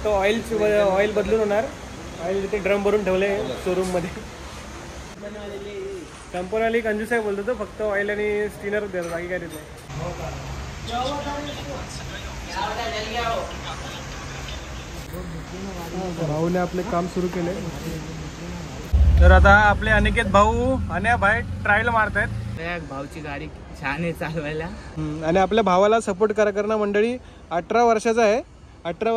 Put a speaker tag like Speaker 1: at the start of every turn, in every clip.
Speaker 1: Oil बदलून होणार. Oil तिथे ड्रम भरून ठेवले शोरूम मध्ये. कंपनीवाली कंजूस आहे बोलतो तो, फक्त ऑइल आणि स्टीनर देतो, बाकी काय देत नाही. भाऊने आपले काम सुरू केले. तर आता आपले अनिकेत भाऊ आणि भाई ट्रायल मारतायत.
Speaker 2: भाऊची गाडी छान आहे चालवायला.
Speaker 1: आणि आपल्या भावाला सपोर्ट करणं मंडळी. 18 वर्षाचा आहे. 18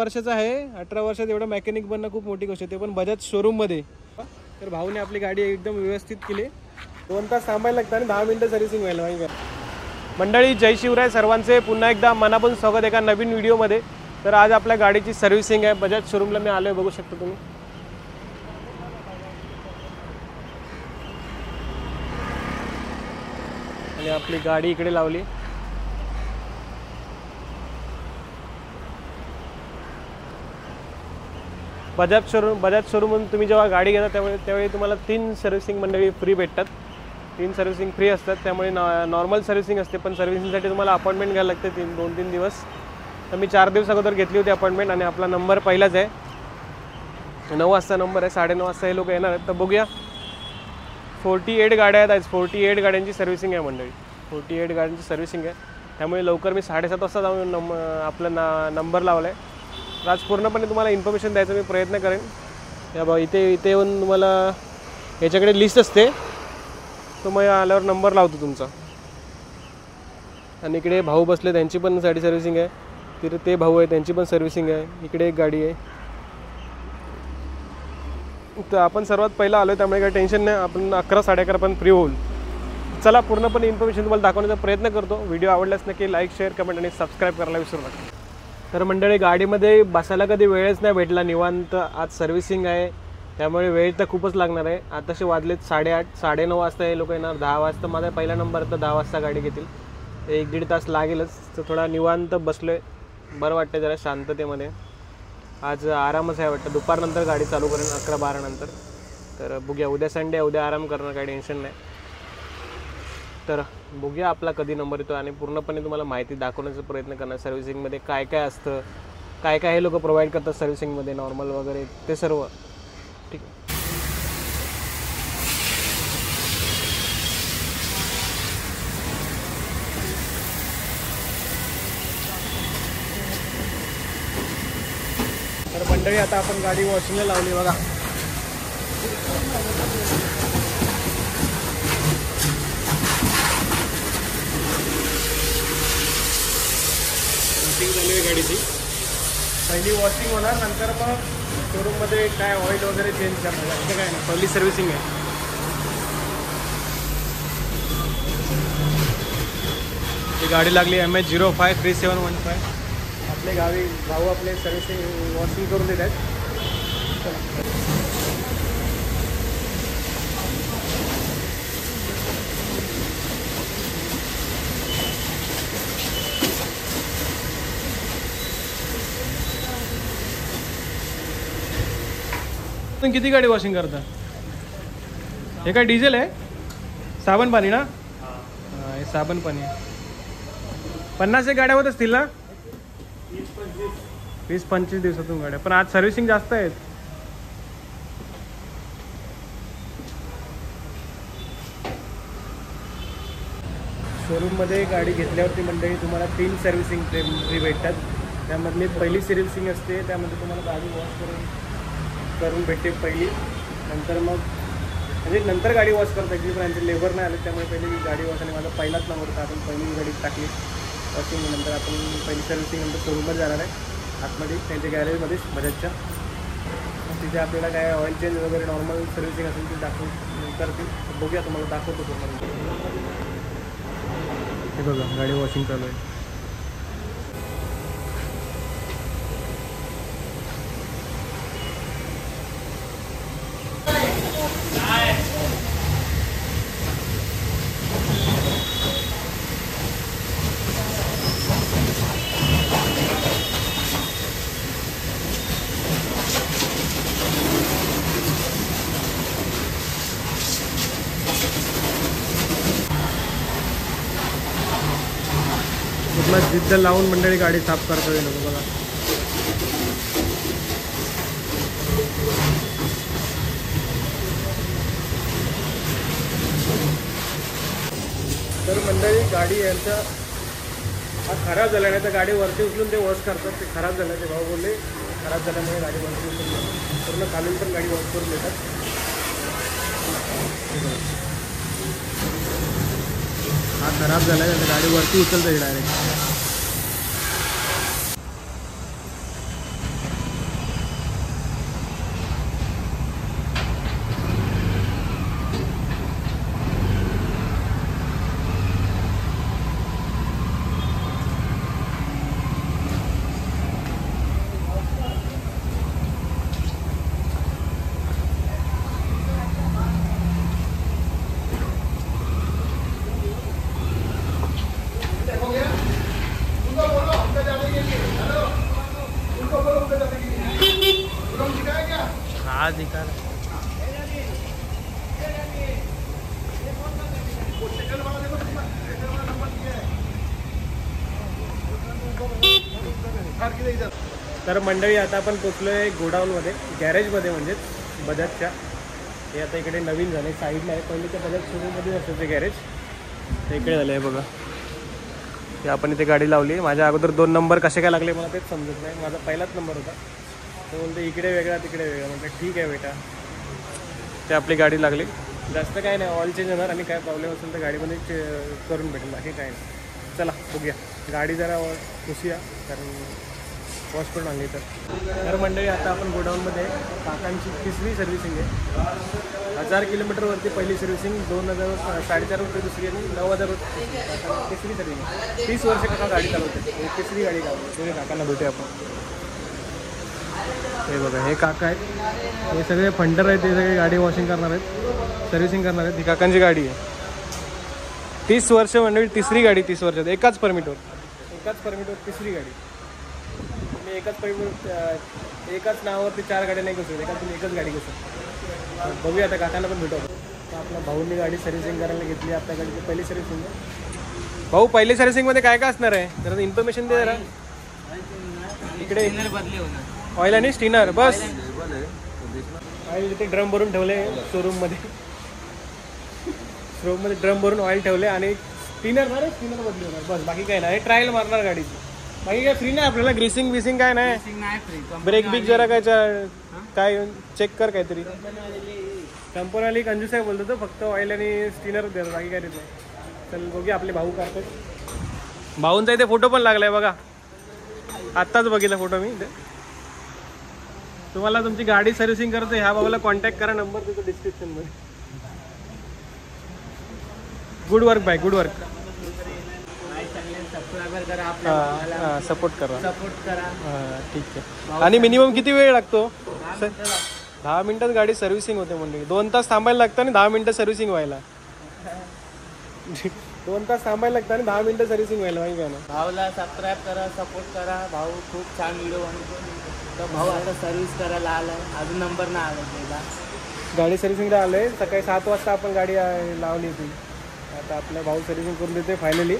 Speaker 1: वर्षात एवढं मेकॅनिक बनणं खूप मोठी गोष्ट आहे, ते पण बजाज शोरूम मध्ये. तर भाऊने आपली गाडी एकदम व्यवस्थित केली. 2 तास थांबायला लागतं आणि 10 मिनिटं सर्व्हिसिंग व्हायला माहिती आहे. मंडळी जय शिवराय सर्वांचे पुन्हा एकदा मनापासून स्वागत एका नवीन व्हिडिओमध्ये. तर आज आपल्या गाडीची सर्व्हिसिंग आहे. बजाज शोरूमला मी आलोय, बघू शकता तुम्ही. आणि आपली गाडी इकडे लावली. बजाज शोरूममधून तुम्ही जेव्हा गाडी घेता त्यावेळी तुम्हाला 3 सर्व्हिसिंग मंडळी फ्री भेटतात. 3 सर्व्हिसिंग फ्री असतात. त्यामुळे नॉर्मल सर्व्हिसिंग असते, पण सर्व्हिसिंगसाठी तुम्हाला अपॉइंटमेंट घ्यायला लागते 2-3 दिवस. तर मी 4 दिवस अगोदर घेतली होती अपॉइंटमेंट. आणि आपला नंबर पहिलाच आहे, 9 वाजता नंबर आहे. 9:30 वाजता हे लोक येणार आहेत. तर बघूया. 48 गाड्या आहेत आज. 48 गाड्यांची सर्व्हिसिंग आहे मंडळी. 48 गाड्यांची सर्व्हिसिंग आहे. त्यामुळे लवकर मी 7:30 वाजता जाऊन आपला नंबर लावला आहे. आज पूर्णपणे तुम्हाला इन्फॉर्मेशन द्यायचा मी प्रयत्न करेन. या बा इथे येऊन तुम्हाला याच्याकडे लिस्ट असते, तो मग आल्यावर नंबर लावतो तुमचा. आणि इकडे भाऊ बसले, त्यांची पण गाडी सर्व्हिसिंग आहे. तिथे ते भाऊ आहे, त्यांची पण सर्व्हिसिंग आहे. इकडे एक गाडी आहे. तर आपण सर्वात पहिला आलो आहे, त्यामुळे काही टेन्शन नाही. आपण 11-11:30 पण फ्री होईल. चला पूर्णपणे इन्फॉर्मेशन तुम्हाला दाखवण्याचा प्रयत्न करतो. व्हिडिओ आवडल्यास नक्की लाईक, शेअर, कमेंट आणि सबस्क्राईब करायला विसरू नका. तर मंडळी गाडीमध्ये बसायला कधी वेळच नाही भेटला निवांत. आज सर्व्हिसिंग आहे त्यामुळे वेळ तर खूपच लागणार आहे. आताशी वाजलेत 8:30, 9:30 वाजता हे लोक येणार. 10 वाजता माझा पहिला नंबर तर 10 वाजता गाडी घेतील. 1-1.5 तास लागेलच. तर थोडा निवांत बसलो आहे, बरं वाटतं जरा शांततेमध्ये. आज आरामच आहे वाटतं. दुपारनंतर गाडी चालू करेन 11-12 नंतर. तर बघूया, उद्या संडे, उद्या आराम करणार, काही टेन्शन नाही. तर बघूया आपला कधी नंबर येतो आणि पूर्णपणे तुम्हाला माहिती दाखवण्याचा प्रयत्न करणार. सर्व्हिसिंगमध्ये काय काय असतं, काय काय हे लोक प्रोव्हाइड करतात सर्व्हिसिंगमध्ये, नॉर्मल वगैरे ते सर्व. ठीक आहे. तर मंडळी आता आपण गाडी वॉशिंगला लावली बघा. झाली आहे गाडीची. पहिली वॉशिंग होणार, नंतर मग शोरूममध्ये काय ऑइल वगैरे चेंज करणार. असं काय नाही, पहिली सर्व्हिसिंग आहे. ही गाडी लागली MH05 3715. आपले गावी भाऊ आपले सर्व्हिसिंग वॉशिंग करून देत आहेत. किती गाडी वॉशिंग करता? हे काय डिझेल आहे? साबण पाणी ना? हां, हे साबण पाणी. 50 गाड्या होत असतील ना? 20-25 दिवसातून गाड्या. पण आज सर्व्हिसिंग जास्त आहेत. शोरूममध्ये गाडी घेतल्यावरती मंडळी तुम्हाला 3 सर्व्हिसिंग फ्री भेटतात. त्यामधली पहिली सर्व्हिसिंग असते, त्यामध्ये तुम्हाला गाडी वॉश करून भेटते पहिली. नंतर मग म्हणजे नंतर गाडी वॉश करता येईल, पण यांचे लेबर नाही आले त्यामुळे पहिली गाडी वॉश. आणि माझा पहिलाच नंबर होता. आपण पहिली गाडी टाकली वॉशिंग. नंतर आपण पहिली सर्व्हिसिंग नंतर शोरूममध्ये जाणार आहे आतमध्ये, त्यांच्या गॅरेजमध्ये बजाजच्या. तिथे आपल्याला काय ऑइल चेंज वगैरे नॉर्मल सर्व्हिसिंग असेल ती दाखवून करतील. बघूया, तुम्हाला दाखवतो पूर्ण. हे बघा गाडी वॉशिंग चालू आहे. जिद्द लावून मंडळी गाडी साफ करतो लोक बघा. गाडी यांचा हा खराब झाला नाही तर गाडी वरती उचलून ते वॉश करतात. ते खराब झालं ते भाऊ बोलले खराब झाल्यामुळे गाडी वरती उचलून पूर्ण खालून पण गाडी वॉश करून देतात. हा खराब झाला आहे गाडी वरती उचलते डायरेक्ट.
Speaker 2: हाँ दिखा
Speaker 1: तर मंडळी आता आपण पोचलोय गोडाऊनमध्ये, गॅरेजमध्ये म्हणजेच बजाजच्या. हे आता इकडे नवीन झाले साईडला आहे. पहिले ते बजाज शोरूममध्ये असतं ते गॅरेज, ते इकडे झालं आहे बघा. ते आपण इथे गाडी लावली. माझ्या अगोदर 2 नंबर कसे काय लागले मला तेच समजत नाही. माझा पहिलाच नंबर होता. तो बोलतो इकडे वेगळा तिकडे वेगळा. म्हटलं ठीक आहे बेटा. ते आपली गाडी लागली. जास्त काय नाही, ऑइल चेंज होणार आणि काय प्रॉब्लेम असेल तर गाडीमध्ये करून भेटेल, बाकी काय नाही. चला बघूया गाडी जरा पुसूया कारण वॉश करून आणली. तर मंडळी आता आपण गोडाऊनमध्ये काकांची 3री सर्व्हिसिंग आहे. 1000 किलोमीटरवरती पहिली सर्व्हिसिंग, 2000 4,500 रुपये दुसरी आणि 9,000 रुपये 3री सर्व्हिसिंग. 30 वर्ष काका गाडी चालवते. 3री गाडी लावते. तुम्ही काकांना भेटूया आपण. हे बघा हे काका आहेत, हे सगळे फंडर आहेत. ते सगळे गाडी वॉशिंग करणार आहेत, सर्व्हिसिंग करणार आहेत. ही काकांची गाडी आहे. 30 वर्ष मंडळी 3री गाडी. 30 वर्षात एकाच परमिटवर 3री गाडी. तुम्ही एकाच नावावरती 4 गाड्या नाही घेऊ शकत. तुम्ही एकच गाडी घेऊ शकता. बघूया आता काकांना पण भेटू. तर आपल्या भाऊंनी गाडी सर्व्हिसिंग करायला घेतली. आपल्या गाडीची पहिली सर्व्हिसिंग आहे. भाऊ पहिली सर्व्हिसिंगमध्ये काय काय असणार आहे जरा इन्फॉर्मेशन दे जरा. इकडे
Speaker 2: बदली होणार,
Speaker 1: ऑइल आणि स्टिनर बस. ऑइल इथे ड्रम भरून ठेवले शोरूममध्ये ड्रम भरून ऑइल ठेवले आणि स्टिनर बदली होणार बस. बाकी काय नाही. ट्रायल मारणार गाडीची. बाकी काय फ्री नाही आपल्याला. ग्रीसिंग बिसिंग काय नाही. ब्रेक बिक जरा काय चेक कर काहीतरी. कंपनीवाली कंजूस आहे बोलतो तो. फक्त ऑइल आणि स्टिनर देतो, बाकी काय देत नाही. चल बघूया आपले भाऊ करतात. भाऊंचा इथे फोटो पण लागलाय बघा. आत्ताच बघितला फोटो मी. तुम्हाला तुमची गाडी सर्व्हिसिंग करतो ह्या भाऊला कॉन्टॅक्ट करा. नंबर देतो डिस्क्रिप्शनमध्ये. Good work by, good work.
Speaker 2: Subscriber करा, आपल्या
Speaker 1: सपोर्ट करा.
Speaker 2: करा.
Speaker 1: ठीक आहे. आणि मिनिमम किती वेळ लागतो? 10 मिनिटात गाडी सर्व्हिसिंग होते म्हणजे. 2 तास थांबायला लागतं आणि 10 मिनिटं सर्व्हिसिंग व्हायला. 2 तास थांबायला लागतं आणि 10 मिनिटं सर्व्हिसिंग व्हायला. माहिती आहे ना.
Speaker 2: भाऊला सबस्क्राईब करा, सपोर्ट करा. भाऊ खूप छान व्हिडिओ बनवतो. तर भाऊ आता सर्व्हिस करायला आलाय. अजून नंबर नाही आला त्याला. गाडी
Speaker 1: सर्व्हिसिंगला आलोय. सकाळी 7 वाजता आपण गाडी लावली होती. आता आपला भाऊ सर्व्हिसिंग करून देते फायनली.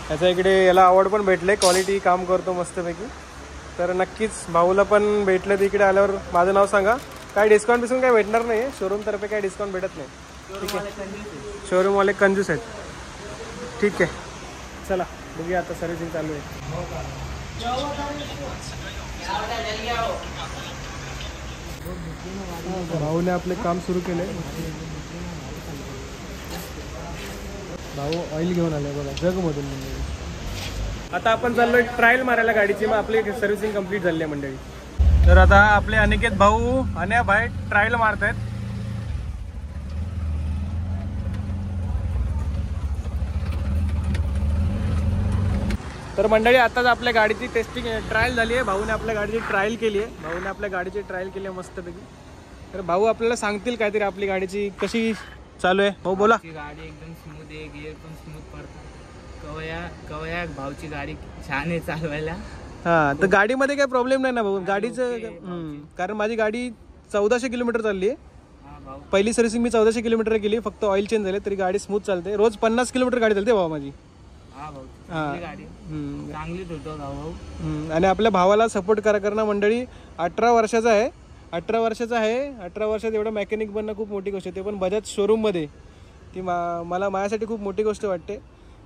Speaker 1: त्याच्या इकडे याला अवॉर्ड पण भेटले, क्वालिटी काम करतो मस्तपैकी. तर नक्कीच भाऊला पण भेटलं. तिकडे आल्यावर माझं नाव सांगा. काय डिस्काउंट बिस्काउंट काय भेटणार नाही. शोरूमतर्फे काय डिस्काउंट भेटत नाही. ठीक आहे. शोरूमवाले कंजूस आहेत. ठीक आहे. चला बघूया आता सर्व्हिसिंग चालू आहे. भाऊने आपले काम सुरू केले. भाऊ ऑइल घेऊन आले बघा जगमधून मंडळी. आता आपण चाललोय ट्रायल मारायला गाडीची. मग आपली सर्व्हिसिंग कंप्लीट झाली आहे मंडळी. तर आता आपले अनिकेत भाऊ अनया भाई ट्रायल मारत आहेत. तर मंडळी आताच आपल्या गाडीची टेस्टिंग ट्रायल झाली आहे. भाऊने आपल्या गाडीची ट्रायल केली आहे. मस्तपैकी. तर भाऊ आपल्याला सांगतील काहीतरी आपली गाडीची कशी चालू आहे. भाऊ बोला.
Speaker 2: गाडी एकदम स्मूथ आहे, गिअर पण स्मूथ पडतात. कवया भाऊची गाडी छान आहे चालवायला.
Speaker 1: हा, तर गाडीमध्ये काही प्रॉब्लेम नाही ना भाऊ गाडीचं. कारण माझी गाडी 1400 किलोमीटर चालली आहे. पहिली सर्व्हिसिंग मी 1400 किलोमीटर केली. फक्त ऑइल चेंज झाले तरी गाडी स्मूथ चालते. रोज 50 किलोमीटर गाडी चालते भाऊ माझी.
Speaker 2: चांगली धुतो भाऊ.
Speaker 1: आणि आपल्या भावाला सपोर्ट करा मंडळी. 18 वर्षाचा आहे. 18 वर्षात एवढं मेकॅनिक बनणं खूप मोठी गोष्ट आहे. ते पण बजाज शोरूममध्ये. ती मला माझ्यासाठी खूप मोठी गोष्ट वाटते.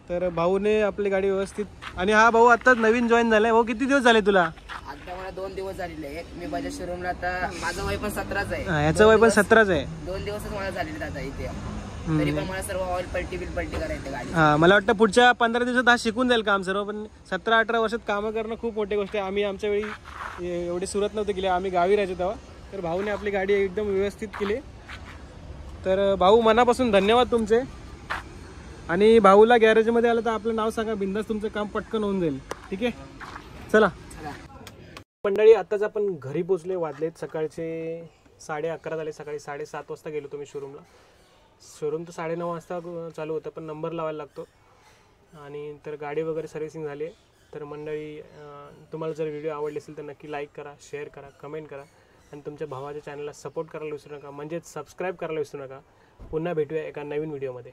Speaker 1: तर भाऊने आपली गाडी व्यवस्थित, आणि हा भाऊ आत्ताच नवीन जॉईन झालाय. भाऊ किती दिवस झाले तुला?
Speaker 3: आता मला 2 दिवस झालेले आहे. मी बजाज शोरूमला आता, माझं वय पण 17च आहे.
Speaker 1: याचं वय पण 17च आहे.
Speaker 3: 2 दिवसच मला झालेले आता इथे. तरी पण मला सर्व ऑइल पलटी करायचं गाडी.
Speaker 1: हा, मला वाटतं पुढच्या 15 दिवसात हा शिकून जाईल काम सर्व. पण 17-18 वर्षात कामं करणं खूप मोठी गोष्ट आहे. आम्ही आमच्या वेळी एवढी सुरत नव्हती केली, आम्ही गावी राहायचो तेव्हा. तर भाऊने आपली गाडी एकदम व्यवस्थित केली. तर भाऊ मनापासून धन्यवाद तुमचे. आणि भाऊला गॅरेजमध्ये आलं तर आपलं नाव सांगा, बिंदास तुमचं काम पटकन होऊन जाईल. ठीक आहे, चला मंडळी. आत्ताच आपण घरी पोचले. वाजलेत सकाळचे 11:30 झाले. सकाळी 7:30 वाजता गेलो तुम्ही शोरूमला. शोरूम तर 9:30 वाजता चालू होतं, पण नंबर लावायला लागतो. आणि तर गाडी वगैरे सर्व्हिसिंग झाली आहे. तर मंडळी, तुम्हाला जर व्हिडिओ आवडले असेल तर नक्की लाईक करा, शेअर करा, कमेंट करा. आणि तुमच्या भावाच्या चॅनलला सपोर्ट करायला विसरू नका, म्हणजेच सबस्क्राईब करायला विसरू नका. पुन्हा भेटूया एका नवीन व्हिडिओमध्ये.